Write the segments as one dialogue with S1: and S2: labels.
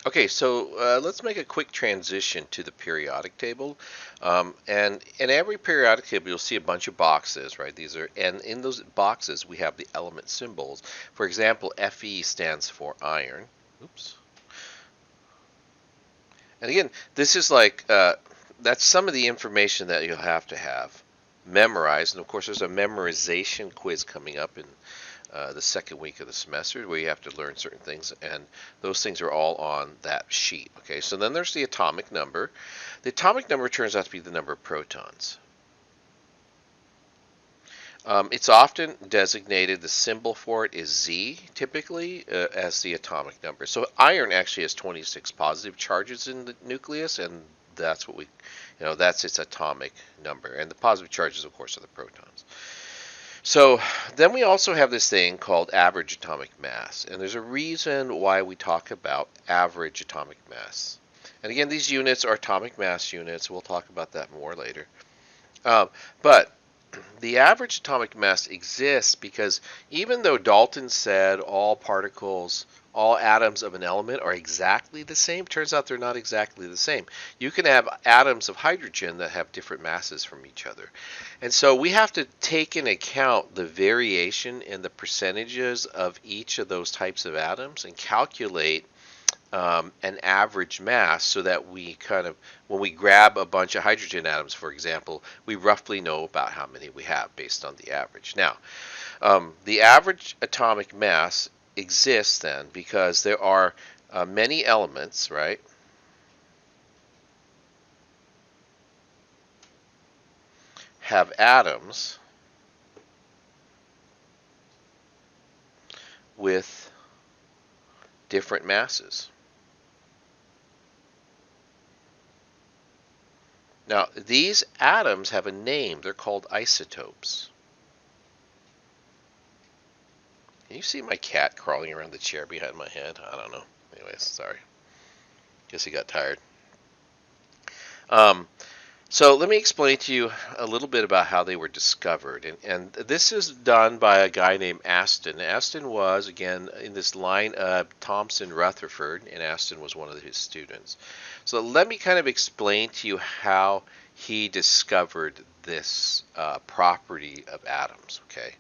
S1: Okay, so let's make a quick transition to the periodic table. And in every periodic table, you'll see a bunch of boxes, right? And in those boxes, we have the element symbols. For example, Fe stands for iron. Oops. And again, this is that's some of the information that you'll have to have memorized. And of course, there's a memorization quiz coming up in the second week of the semester where you have to learn certain things, and those things are all on that sheet. Okay, so then there's the atomic number. The atomic number turns out to be the number of protons. It's often designated, the symbol for it is Z typically, as the atomic number. So iron actually has 26 positive charges in the nucleus, and that's what that's its atomic number. And the positive charges, of course, are the protons. So then we also have this thing called average atomic mass, and there's a reason why we talk about average atomic mass. And again, these units are atomic mass units. We'll talk about that more later. But the average atomic mass exists because even though Dalton said all atoms of an element are exactly the same, turns out they're not exactly the same. You can have atoms of hydrogen that have different masses from each other. And so we have to take into account the variation in the percentages of each of those types of atoms and calculate an average mass so that we when we grab a bunch of hydrogen atoms, for example, we roughly know about how many we have based on the average. Now, the average atomic mass exists then because there are many elements, right? Have atoms with different masses. Now, these atoms have a name. They're called isotopes. Can you see my cat crawling around the chair behind my head? I don't know. Anyways, sorry. Guess he got tired. Um, so let me explain to you a little bit about how they were discovered. And this is done by a guy named Aston. Aston was, again, in this line of Thomson Rutherford, and Aston was one of his students. So let me kind of explain to you how he discovered this property of atoms, okay,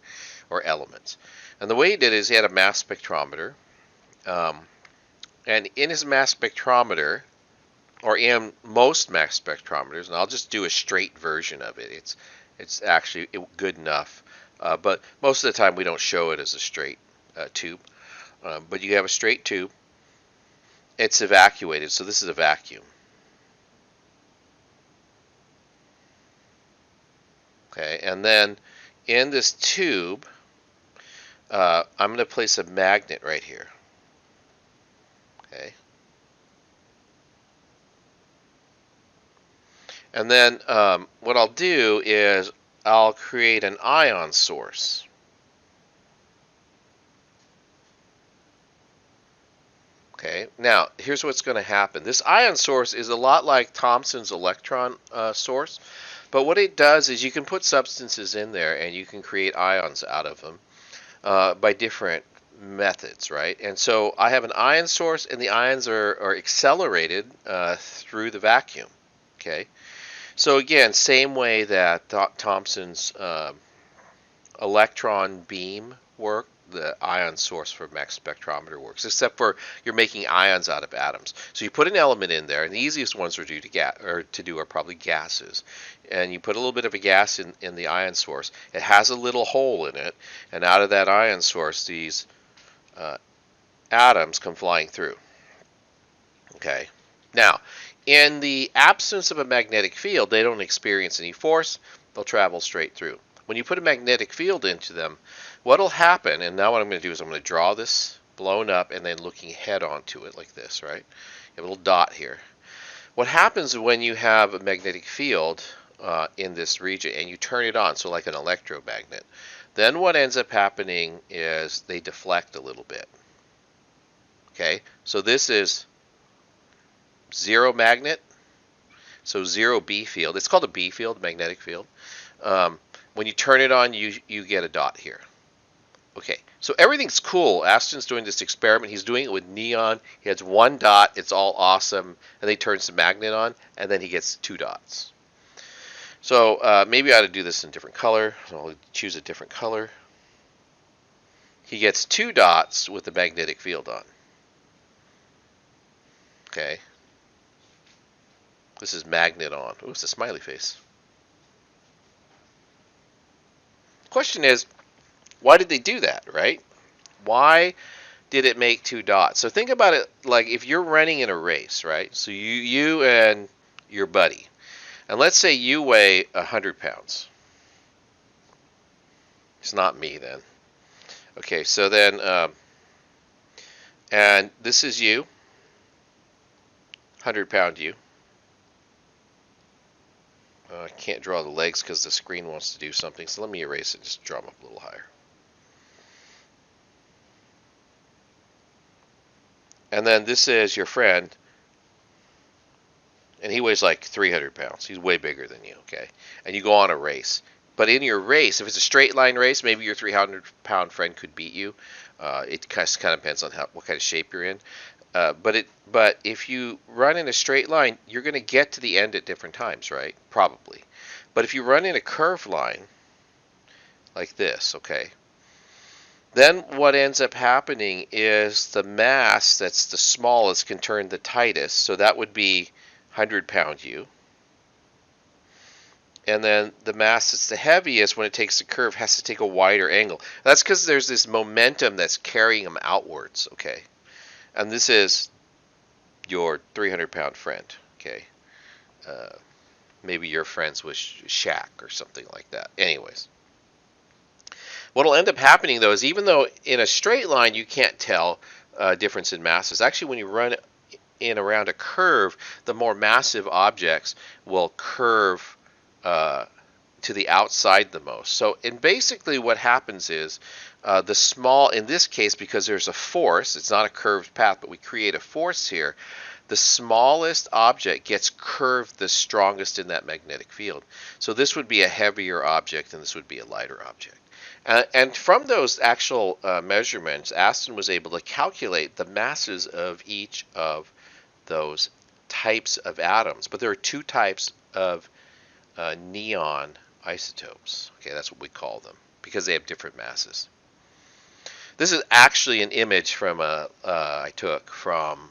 S1: or elements. And the way he did is he had a mass spectrometer. Um, and in his mass spectrometer, or in most mass spectrometers, and I'll just do a straight version of it. It's actually good enough, but most of the time we don't show it as a straight tube. But you have a straight tube. It's evacuated, so this is a vacuum. Okay, and then in this tube, I'm going to place a magnet right here. Okay. And then what I'll do is I'll create an ion source. Okay, now here's what's going to happen. This ion source is a lot like Thomson's electron source, but what it does is you can put substances in there and you can create ions out of them by different methods, right? And so I have an ion source, and the ions are accelerated through the vacuum. Okay, so again, same way that Thomson's electron beam work, the ion source for mass spectrometer works, except for you're making ions out of atoms. So you put an element in there, and the easiest ones are to do are probably gases. And you put a little bit of a gas in the ion source. It has a little hole in it, and out of that ion source, these uh, atoms come flying through. Okay. Now, in the absence of a magnetic field, they don't experience any force. They'll travel straight through. When you put a magnetic field into them, what'll happen, and now what I'm going to do is I'm going to draw this blown up and then looking head onto it like this, right? You have a little dot here. What happens when you have a magnetic field in this region and you turn it on, so like an electromagnet, then what ends up happening is they deflect a little bit. Okay, so this is zero magnet, so zero B field. It's called a B field, magnetic field. When you turn it on, you get a dot here. Okay, so everything's cool. Aston's doing this experiment. He's doing it with neon. He has one dot. It's all awesome. And then he turns the magnet on, and then he gets two dots. So maybe I ought to do this in a different color. So I'll choose a different color. He gets two dots with the magnetic field on. Okay. This is magnet on. Oh, it's a smiley face. The question is, why did they do that, right? Why did it make two dots? So think about it like if you're running in a race, right? So you and your buddy, and let's say you weigh 100 pounds. It's not me then. Okay, so then, and this is you, 100-pound you. I can't draw the legs because the screen wants to do something, so let me erase it and just draw them up a little higher. And then this is your friend, and he weighs like 300 pounds. He's way bigger than you, okay? And you go on a race. But in your race, if it's a straight line race, maybe your 300-pound friend could beat you. It kind of depends on what kind of shape you're in. But if you run in a straight line, you're going to get to the end at different times, right? Probably. But if you run in a curved line, like this, okay, then what ends up happening is the mass that's the smallest can turn the tightest. So that would be 100-pound you. And then the mass that's the heaviest, when it takes the curve, has to take a wider angle. That's because there's this momentum that's carrying them outwards, okay? And this is your 300-pound friend, okay? Maybe you're friends with Shaq or something like that. Anyways. What will end up happening, though, is even though in a straight line you can't tell difference in masses, actually when you run in around a curve, the more massive objects will curve to the outside the most. So, and basically what happens is the small, in this case, because there's a force, it's not a curved path, but we create a force here, the smallest object gets curved the strongest in that magnetic field. So this would be a heavier object and this would be a lighter object. And from those actual measurements, Aston was able to calculate the masses of each of those types of atoms. But there are two types of neon isotopes. Okay, that's what we call them because they have different masses. This is actually an image from I took from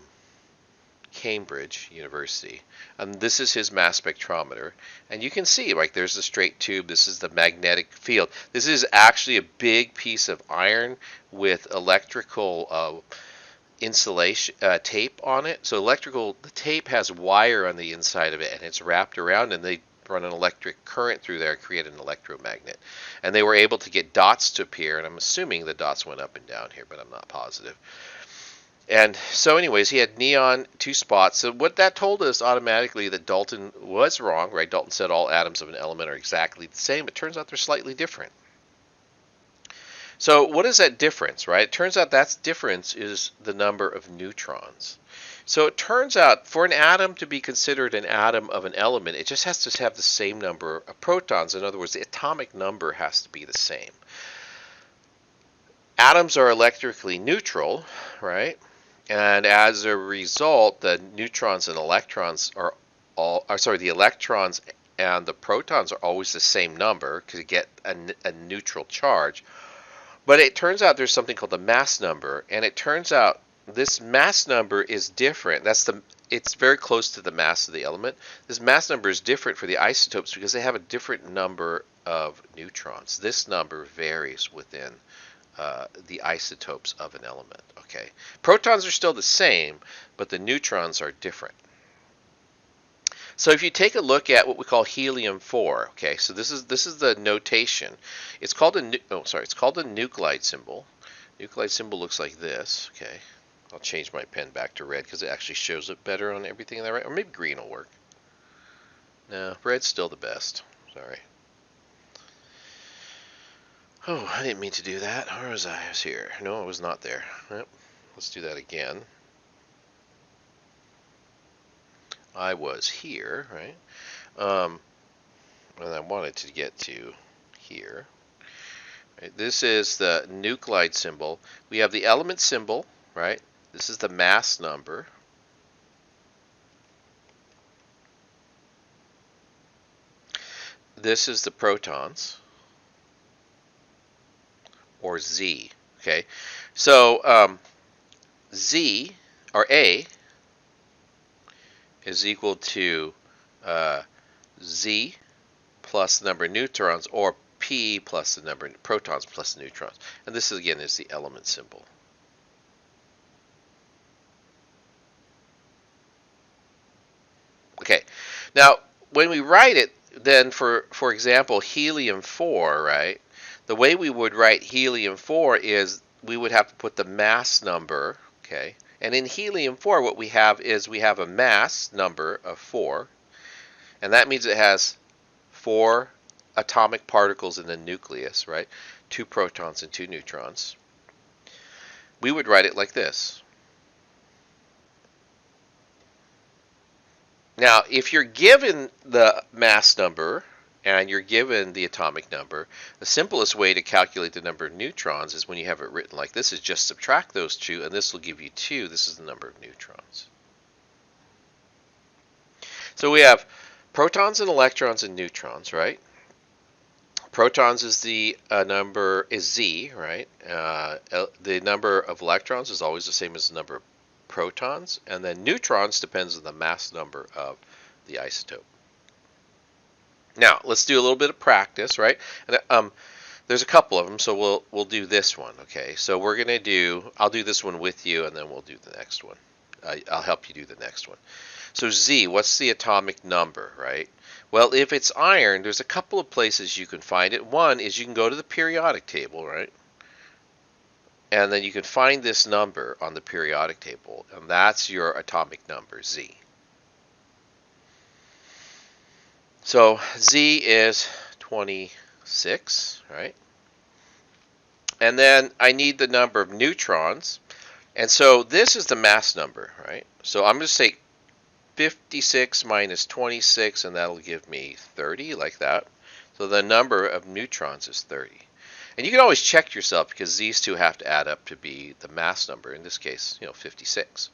S1: Cambridge University, and this is his mass spectrometer, and you can see like there's the straight tube, this is the magnetic field. This is actually a big piece of iron with electrical insulation tape on it. So the tape has wire on the inside of it, and it's wrapped around, and they run an electric current through there, create an electromagnet, and they were able to get dots to appear, and I'm assuming the dots went up and down here, but I'm not positive. And so anyways, he had neon, two spots. So what that told us automatically that Dalton was wrong, right? Dalton said all atoms of an element are exactly the same. It turns out they're slightly different. So what is that difference, right? It turns out that difference is the number of neutrons. So it turns out for an atom to be considered an atom of an element, it just has to have the same number of protons. In other words, the atomic number has to be the same. Atoms are electrically neutral, right? And as a result, the neutrons and electrons are the electrons and the protons are always the same number because you get a neutral charge. But it turns out there's something called the mass number, and it turns out this mass number is different. It's very close to the mass of the element. This mass number is different for the isotopes because they have a different number of neutrons. This number varies within the isotopes of an element. Okay, protons are still the same, but the neutrons are different. So if you take a look at what we call helium-4, okay, so this is the notation. It's called a nuclide symbol. Nuclide symbol looks like this. Okay, I'll change my pen back to red because it actually shows it better on everything in that right. Or maybe green will work. No, red's still the best. Sorry. Oh, I didn't mean to do that. Where was I? I was here. No, I was not there. Yep. Let's do that again. I was here, right? And I wanted to get to here. Right? This is the nuclide symbol. We have the element symbol, right? This is the mass number. This is the protons, or Z. Okay, so Z, or A, is equal to Z plus the number of neutrons, or P plus the number of protons plus the neutrons. And this, again, is the element symbol. Okay, now when we write it, then for example, helium-4, right? The way we would write helium-4 is we would have to put the mass number, okay? And in helium-4, what we have is we have a mass number of 4, and that means it has 4 atomic particles in the nucleus, right? 2 protons and 2 neutrons. We would write it like this. Now, if you're given the mass number and you're given the atomic number, the simplest way to calculate the number of neutrons is when you have it written like this, is just subtract those two, and this will give you 2. This is the number of neutrons. So we have protons and electrons and neutrons, right? Protons is the number is Z, right? The number of electrons is always the same as the number of protons, and then neutrons depends on the mass number of the isotope. Now let's do a little bit of practice, right? And, there's a couple of them, so we'll do this one, okay? So we're gonna do, I'll do this one with you, and then we'll do the next one. I'll help you do the next one. So Z, what's the atomic number, right? Well, if it's iron, there's a couple of places you can find it. One is you can go to the periodic table, right? And then you can find this number on the periodic table, and that's your atomic number, Z. So Z is 26, right? And then I need the number of neutrons, and so this is the mass number, right? So I'm going to say 56 minus 26, and that'll give me 30, like that. So the number of neutrons is 30. And you can always check yourself, because these two have to add up to be the mass number, in this case, 56.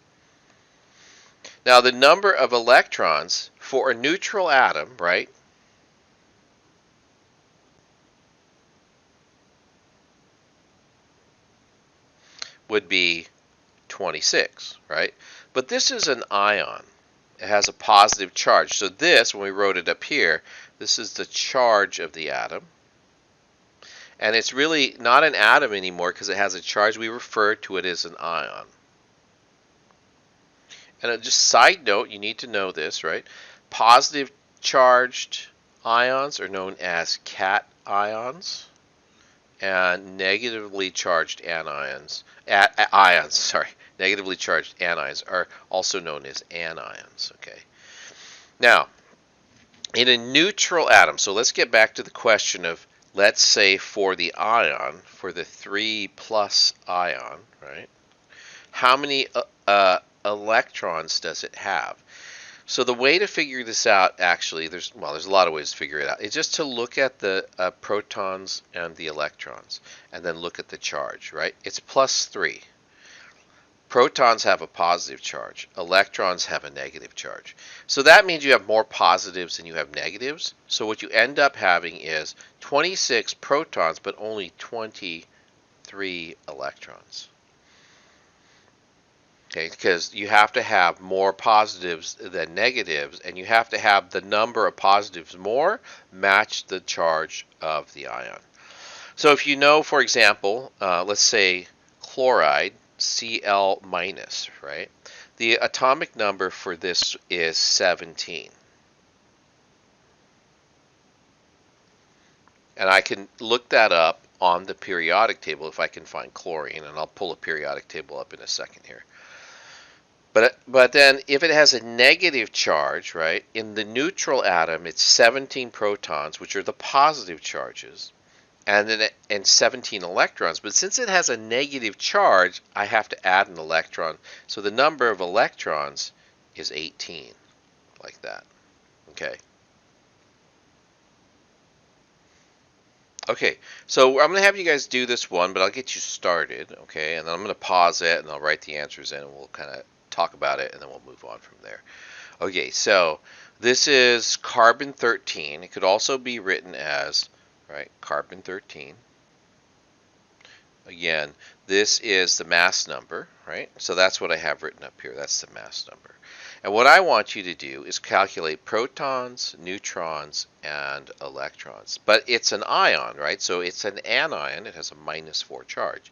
S1: Now the number of electrons for a neutral atom, right, would be 26, right? But this is an ion. It has a positive charge. So this, when we wrote it up here, this is the charge of the atom. And it's really not an atom anymore because it has a charge. We refer to it as an ion. And just side note, you need to know this, right? Positive charged ions are known as cations, and negatively charged negatively charged anions are also known as anions, okay? Now, in a neutral atom, so let's get back to the question of, let's say for the ion, for the 3 plus ion, right? How many electrons does it have? So the way to figure this out, actually, there's a lot of ways to figure it out. It's just to look at the protons and the electrons, and then look at the charge, right? It's plus 3. Protons have a positive charge. Electrons have a negative charge. So that means you have more positives than you have negatives. So what you end up having is 26 protons, but only 23 electrons. Okay, because you have to have more positives than negatives, and you have to have the number of positives more match the charge of the ion. So if you know, for example, let's say chloride, Cl minus, right? The atomic number for this is 17. And I can look that up on the periodic table if I can find chlorine, and I'll pull a periodic table up in a second here. But then if it has a negative charge, right, in the neutral atom, it's 17 protons, which are the positive charges, and 17 electrons. But since it has a negative charge, I have to add an electron. So the number of electrons is 18, like that. Okay. Okay, so I'm going to have you guys do this one, but I'll get you started, okay? And then I'm going to pause it and I'll write the answers in and we'll kind of talk about it and then we'll move on from there. Okay, so this is carbon 13. It could also be written as, right, carbon 13. Again, this is the mass number, right? So that's what I have written up here. That's the mass number. And what I want you to do is calculate protons, neutrons, and electrons. But it's an ion, right? So it's an anion. It has a -4 charge.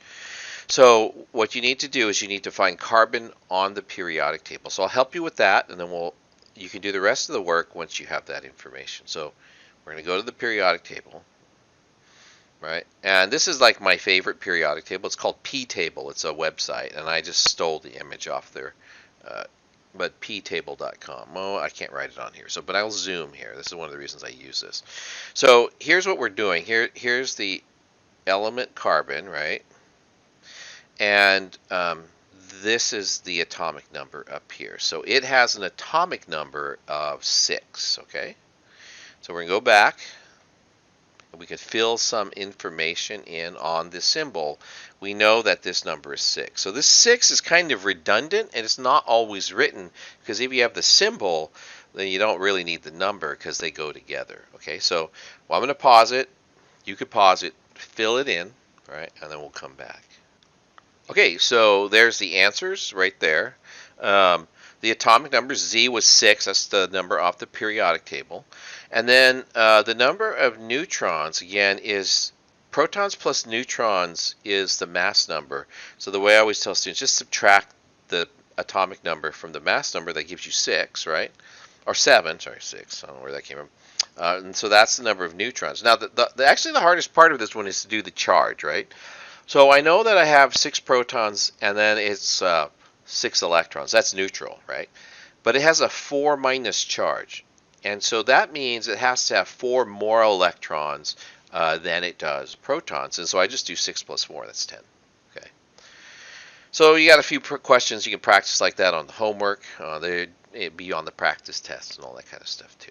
S1: So what you need to do is you need to find carbon on the periodic table. So I'll help you with that, and then you can do the rest of the work once you have that information. So we're going to go to the periodic table. Right, and this is like my favorite periodic table. It's called P Table. It's a website, and I just stole the image off there. But ptable.com. Oh, I can't write it on here. But I'll zoom here. This is one of the reasons I use this. So here's what we're doing. Here's the element carbon, right? And this is the atomic number up here. So it has an atomic number of 6. Okay. So we're gonna go back. We can fill some information in on the symbol. We know that this number is 6. So this 6 is kind of redundant and it's not always written because if you have the symbol, then you don't really need the number because they go together. Okay, so I'm going to pause it. You could pause it, fill it in, right, and then we'll come back. Okay, so there's the answers right there. The atomic number Z was 6. That's the number off the periodic table. And then the number of neutrons, again, is protons plus neutrons is the mass number. So the way I always tell students, just subtract the atomic number from the mass number. That gives you 6, right? Or 7, sorry, 6. I don't know where that came from. And so that's the number of neutrons. Now, actually the hardest part of this one is to do the charge, right? So I know that I have 6 protons and then it's 6 electrons. That's neutral, right? But it has a 4 minus charge. And so that means it has to have 4 more electrons than it does protons. And so I just do 6 plus 4. That's 10. Okay. So you got a few questions you can practice like that on the homework. They'd be on the practice test and all that kind of stuff too.